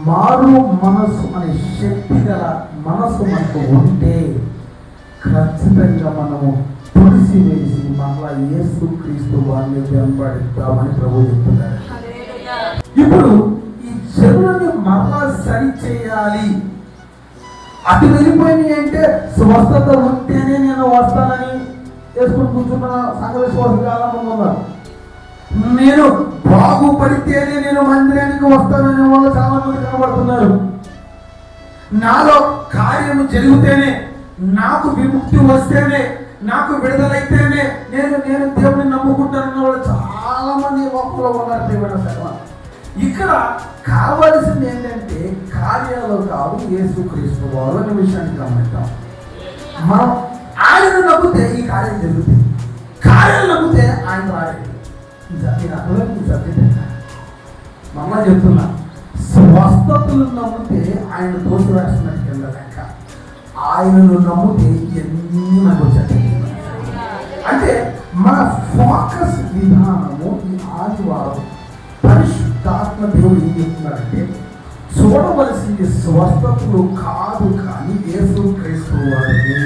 మారు మనసు అనే శక్తి గల మనసు మనకు ఉంటే ఖచ్చితంగా మనము తుడిసి వేసి మళ్ళా యేసు క్రీస్తు వారిని వెంబడిద్దామని ప్రభు చెప్తున్నారు. ఇప్పుడు ఈ చెవులని మరలా సరి చేయాలి. అటు వెళ్ళిపోయినాయి అంటే స్వస్థత ఉంటేనే నేను వస్తానని చేసుకుని కూర్చున్న సంఘ విశ్వాసం చాలా మంది ఉన్నారు. నేను బాగుపడితేనే నేను మందిరానికి వస్తాననే వాళ్ళు చాలా మంది కనబడుతున్నారు. నాలో కార్యము జరిగితేనే, నాకు విముక్తి వస్తేనే, నాకు విడుదలైతేనే నేను దేవుని నమ్ముకుంటానన్న వాళ్ళు చాలా మంది మొక్కలో ఉన్నారు. దేవుని సేవ ఇక్కడ కావలసింది ఏంటంటే కార్యాలు కాదు, యేసుక్రీస్తు వారు అనే విషయాన్ని గమనిద్దాం. మనం ఆయన నమ్మితే ఈ కార్యం జరుగుతుంది, కార్యాలు నమ్మితే ఆయన రాలేదు. నేను అర్థమైంది సత్యత మళ్ళా చెప్తున్నా, స్వస్థతలు నమ్మితే ఆయన దోష రాసినట్టు కింద లెక్క, ఆయనను నమ్మితే ఎన్ని నాకు వచ్చాయి. అంటే మన ఫోకస్ విధానము ఈ ఆదివారం పరిశుద్ధాత్మ దేవుడు ఏం చెప్తున్నారంటే చూడవలసింది స్వస్థతలు కాదు కానీ యేసుక్రీస్తు వారిని.